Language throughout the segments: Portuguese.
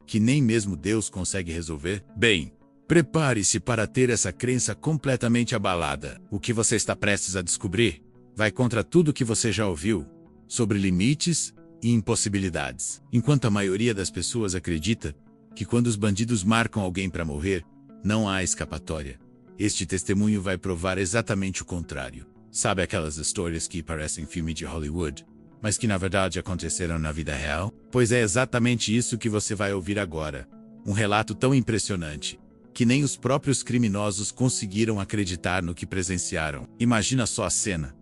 que nem mesmo Deus consegue resolver? Bem, prepare-se para ter essa crença completamente abalada. O que você está prestes a descobrir vai contra tudo que você já ouviu sobre limites e impossibilidades. Enquanto a maioria das pessoas acredita que quando os bandidos marcam alguém para morrer, não há escapatória, este testemunho vai provar exatamente o contrário. Sabe aquelas histórias que parecem filme de Hollywood, mas que na verdade aconteceram na vida real? Pois é exatamente isso que você vai ouvir agora. Um relato tão impressionante que nem os próprios criminosos conseguiram acreditar no que presenciaram. Imagina só a cena.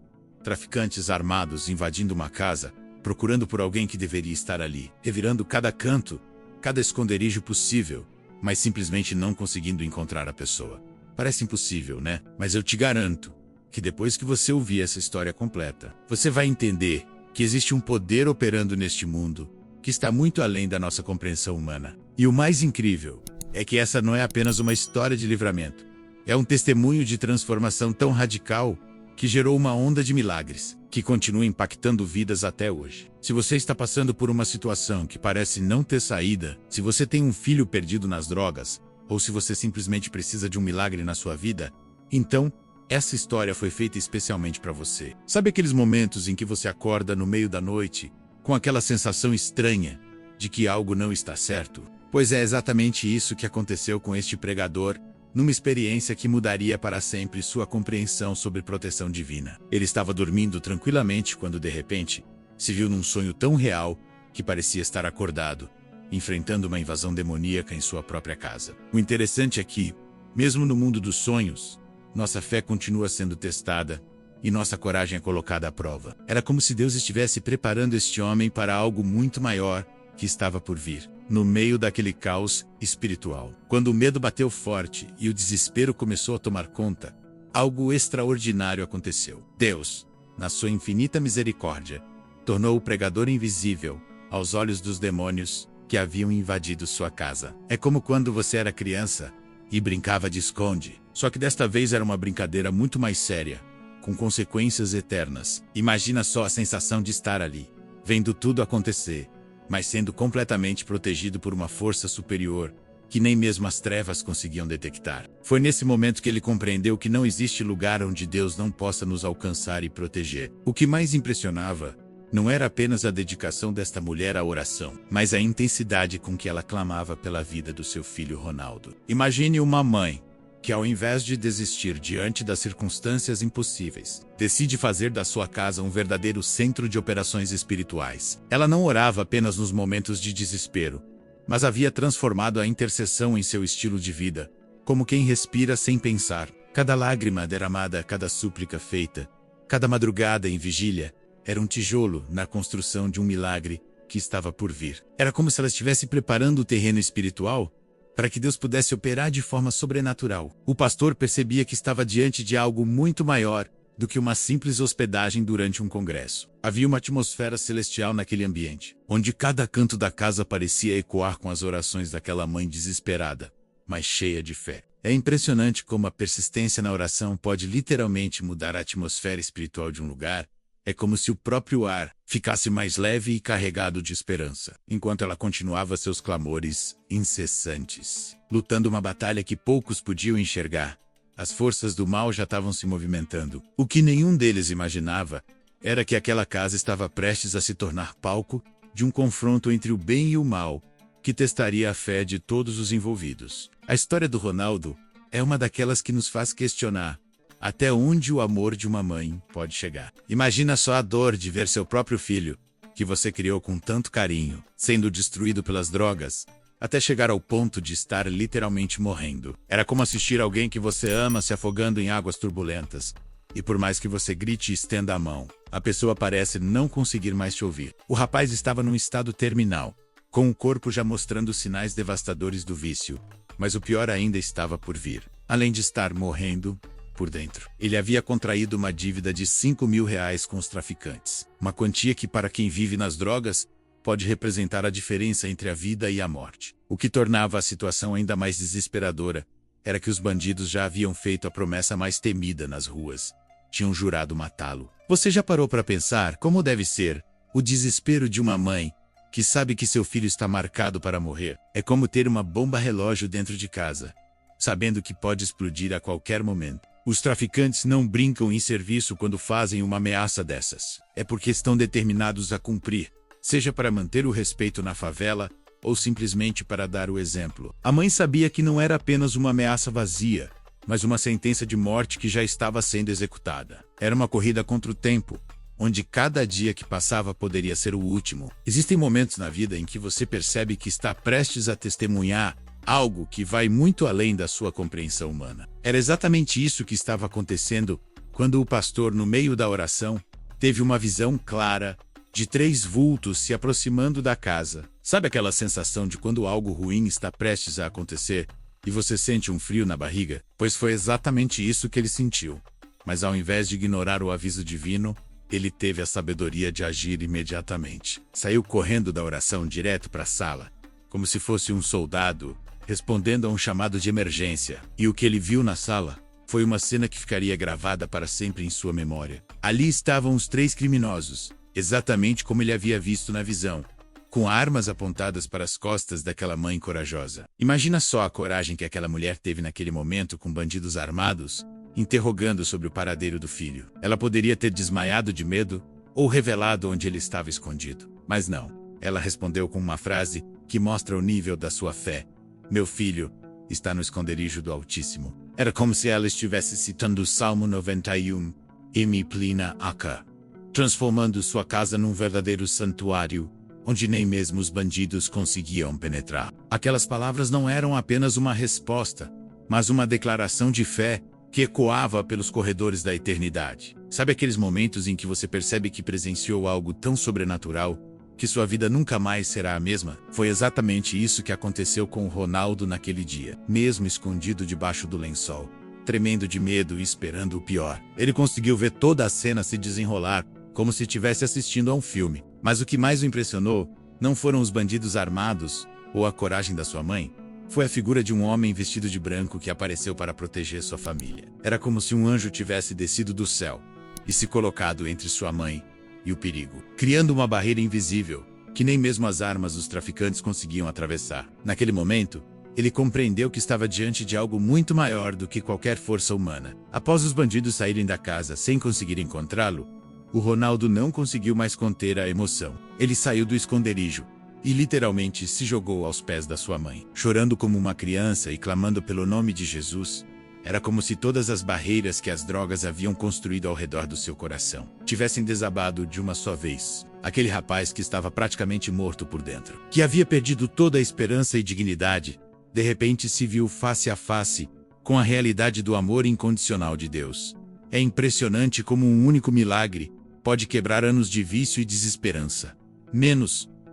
Traficantes armados invadindo uma casa, procurando por alguém que deveria estar ali, revirando cada canto, cada esconderijo possível, mas simplesmente não conseguindo encontrar a pessoa. Parece impossível, né? Mas eu te garanto que depois que você ouvir essa história completa, você vai entender que existe um poder operando neste mundo que está muito além da nossa compreensão humana. E o mais incrível é que essa não é apenas uma história de livramento. É um testemunho de transformação tão radical que gerou uma onda de milagres, que continua impactando vidas até hoje. Se você está passando por uma situação que parece não ter saída, se você tem um filho perdido nas drogas, ou se você simplesmente precisa de um milagre na sua vida, então essa história foi feita especialmente para você. Sabe aqueles momentos em que você acorda no meio da noite, com aquela sensação estranha de que algo não está certo? Pois é exatamente isso que aconteceu com este pregador, numa experiência que mudaria para sempre sua compreensão sobre proteção divina. Ele estava dormindo tranquilamente quando, de repente, se viu num sonho tão real que parecia estar acordado, enfrentando uma invasão demoníaca em sua própria casa. O interessante é que, mesmo no mundo dos sonhos, nossa fé continua sendo testada e nossa coragem é colocada à prova. Era como se Deus estivesse preparando este homem para algo muito maior que estava por vir. No meio daquele caos espiritual, quando o medo bateu forte e o desespero começou a tomar conta, algo extraordinário aconteceu. Deus, na sua infinita misericórdia, tornou o pregador invisível aos olhos dos demônios que haviam invadido sua casa. É como quando você era criança e brincava de esconde, só que desta vez era uma brincadeira muito mais séria, com consequências eternas. Imagina só a sensação de estar ali, vendo tudo acontecer, mas sendo completamente protegido por uma força superior, que nem mesmo as trevas conseguiam detectar. Foi nesse momento que ele compreendeu que não existe lugar onde Deus não possa nos alcançar e proteger. O que mais impressionava não era apenas a dedicação desta mulher à oração, mas a intensidade com que ela clamava pela vida do seu filho Ronaldo. Imagine uma mãe que, ao invés de desistir diante das circunstâncias impossíveis, decide fazer da sua casa um verdadeiro centro de operações espirituais. Ela não orava apenas nos momentos de desespero, mas havia transformado a intercessão em seu estilo de vida, como quem respira sem pensar. Cada lágrima derramada, cada súplica feita, cada madrugada em vigília, era um tijolo na construção de um milagre que estava por vir. Era como se ela estivesse preparando o terreno espiritual para que Deus pudesse operar de forma sobrenatural. O pastor percebia que estava diante de algo muito maior do que uma simples hospedagem durante um congresso. Havia uma atmosfera celestial naquele ambiente, onde cada canto da casa parecia ecoar com as orações daquela mãe desesperada, mas cheia de fé. É impressionante como a persistência na oração pode literalmente mudar a atmosfera espiritual de um lugar. É como se o próprio ar ficasse mais leve e carregado de esperança, enquanto ela continuava seus clamores incessantes, lutando uma batalha que poucos podiam enxergar. As forças do mal já estavam se movimentando. O que nenhum deles imaginava era que aquela casa estava prestes a se tornar palco de um confronto entre o bem e o mal, que testaria a fé de todos os envolvidos. A história do Ronaldo é uma daquelas que nos faz questionar até onde o amor de uma mãe pode chegar. Imagina só a dor de ver seu próprio filho, que você criou com tanto carinho, sendo destruído pelas drogas, até chegar ao ponto de estar literalmente morrendo. Era como assistir alguém que você ama se afogando em águas turbulentas, e por mais que você grite e estenda a mão, a pessoa parece não conseguir mais te ouvir. O rapaz estava num estado terminal, com o corpo já mostrando sinais devastadores do vício, mas o pior ainda estava por vir. Além de estar morrendo por dentro, ele havia contraído uma dívida de R$ 5.000 com os traficantes. Uma quantia que, para quem vive nas drogas, pode representar a diferença entre a vida e a morte. O que tornava a situação ainda mais desesperadora era que os bandidos já haviam feito a promessa mais temida nas ruas. Tinham jurado matá-lo. Você já parou para pensar como deve ser o desespero de uma mãe que sabe que seu filho está marcado para morrer. É como ter uma bomba relógio dentro de casa, sabendo que pode explodir a qualquer momento. Os traficantes não brincam em serviço quando fazem uma ameaça dessas. É porque estão determinados a cumprir, seja para manter o respeito na favela ou simplesmente para dar o exemplo. A mãe sabia que não era apenas uma ameaça vazia, mas uma sentença de morte que já estava sendo executada. Era uma corrida contra o tempo, onde cada dia que passava poderia ser o último. Existem momentos na vida em que você percebe que está prestes a testemunhar algo que vai muito além da sua compreensão humana. Era exatamente isso que estava acontecendo quando o pastor, no meio da oração, teve uma visão clara de 3 vultos se aproximando da casa. Sabe aquela sensação de quando algo ruim está prestes a acontecer e você sente um frio na barriga? Pois foi exatamente isso que ele sentiu. Mas ao invés de ignorar o aviso divino, ele teve a sabedoria de agir imediatamente. Saiu correndo da oração direto para a sala, como se fosse um soldado respondendo a um chamado de emergência. E o que ele viu na sala foi uma cena que ficaria gravada para sempre em sua memória. Ali estavam os 3 criminosos, exatamente como ele havia visto na visão, com armas apontadas para as costas daquela mãe corajosa. Imagina só a coragem que aquela mulher teve naquele momento com bandidos armados, interrogando sobre o paradeiro do filho. Ela poderia ter desmaiado de medo ou revelado onde ele estava escondido. Mas não. Ela respondeu com uma frase que mostra o nível da sua fé. Meu filho está no esconderijo do Altíssimo. Era como se ela estivesse citando o Salmo 91, Emi plina aca, transformando sua casa num verdadeiro santuário, onde nem mesmo os bandidos conseguiam penetrar. Aquelas palavras não eram apenas uma resposta, mas uma declaração de fé que ecoava pelos corredores da eternidade. Sabe aqueles momentos em que você percebe que presenciou algo tão sobrenatural que sua vida nunca mais será a mesma? Foi exatamente isso que aconteceu com o Ronaldo naquele dia. Mesmo escondido debaixo do lençol, tremendo de medo e esperando o pior, ele conseguiu ver toda a cena se desenrolar, como se estivesse assistindo a um filme. Mas o que mais o impressionou não foram os bandidos armados ou a coragem da sua mãe. Foi a figura de um homem vestido de branco que apareceu para proteger sua família. Era como se um anjo tivesse descido do céu e se colocado entre sua mãe e o perigo, criando uma barreira invisível que nem mesmo as armas dos traficantes conseguiam atravessar. Naquele momento, ele compreendeu que estava diante de algo muito maior do que qualquer força humana. Após os bandidos saírem da casa sem conseguir encontrá-lo, o Ronaldo não conseguiu mais conter a emoção. Ele saiu do esconderijo e literalmente se jogou aos pés da sua mãe, chorando como uma criança e clamando pelo nome de Jesus. Era como se todas as barreiras que as drogas haviam construído ao redor do seu coração tivessem desabado de uma só vez. Aquele rapaz que estava praticamente morto por dentro, que havia perdido toda a esperança e dignidade, de repente se viu face a face com a realidade do amor incondicional de Deus. É impressionante como um único milagre pode quebrar anos de vício e desesperança.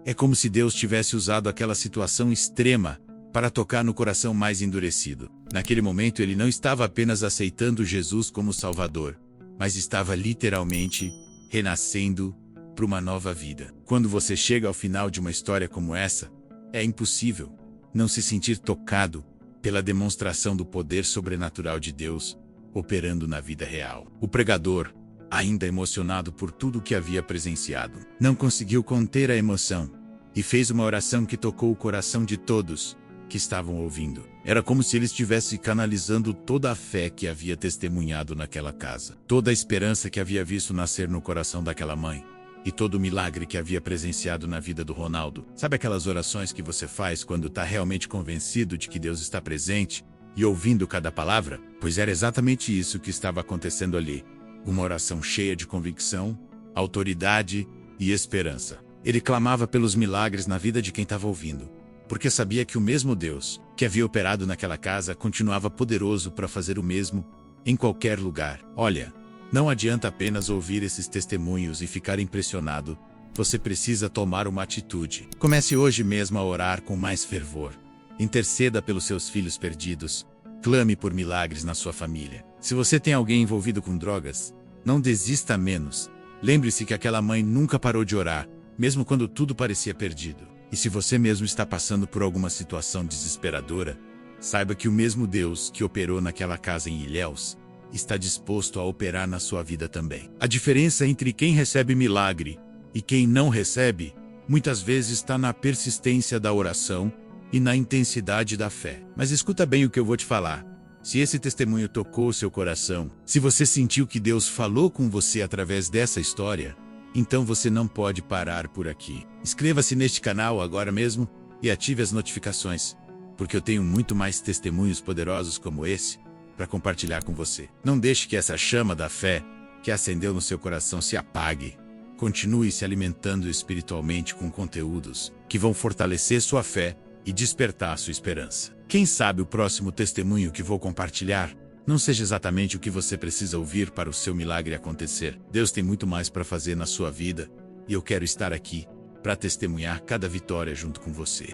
É como se Deus tivesse usado aquela situação extrema para tocar no coração mais endurecido. Naquele momento ele não estava apenas aceitando Jesus como Salvador, mas estava literalmente renascendo para uma nova vida. Quando você chega ao final de uma história como essa, é impossível não se sentir tocado pela demonstração do poder sobrenatural de Deus operando na vida real. O pregador, ainda emocionado por tudo o que havia presenciado, não conseguiu conter a emoção e fez uma oração que tocou o coração de todos que estavam ouvindo. Era como se ele estivesse canalizando toda a fé que havia testemunhado naquela casa, toda a esperança que havia visto nascer no coração daquela mãe e todo o milagre que havia presenciado na vida do Ronaldo. Sabe aquelas orações que você faz quando está realmente convencido de que Deus está presente e ouvindo cada palavra? Pois era exatamente isso que estava acontecendo ali. Uma oração cheia de convicção, autoridade e esperança. Ele clamava pelos milagres na vida de quem estava ouvindo, porque sabia que o mesmo Deus que havia operado naquela casa continuava poderoso para fazer o mesmo em qualquer lugar. Olha, não adianta apenas ouvir esses testemunhos e ficar impressionado. Você precisa tomar uma atitude. Comece hoje mesmo a orar com mais fervor. Interceda pelos seus filhos perdidos. Clame por milagres na sua família. Se você tem alguém envolvido com drogas, não desista menos. Lembre-se que aquela mãe nunca parou de orar, mesmo quando tudo parecia perdido. E se você mesmo está passando por alguma situação desesperadora, saiba que o mesmo Deus que operou naquela casa em Ilhéus está disposto a operar na sua vida também. A diferença entre quem recebe milagre e quem não recebe muitas vezes está na persistência da oração e na intensidade da fé. Mas escuta bem o que eu vou te falar. Se esse testemunho tocou o seu coração, se você sentiu que Deus falou com você através dessa história, então você não pode parar por aqui. Inscreva-se neste canal agora mesmo e ative as notificações, porque eu tenho muito mais testemunhos poderosos como esse para compartilhar com você. Não deixe que essa chama da fé que acendeu no seu coração se apague. Continue se alimentando espiritualmente com conteúdos que vão fortalecer sua fé e despertar sua esperança. Quem sabe o próximo testemunho que vou compartilhar não seja exatamente o que você precisa ouvir para o seu milagre acontecer. Deus tem muito mais para fazer na sua vida e eu quero estar aqui para testemunhar cada vitória junto com você.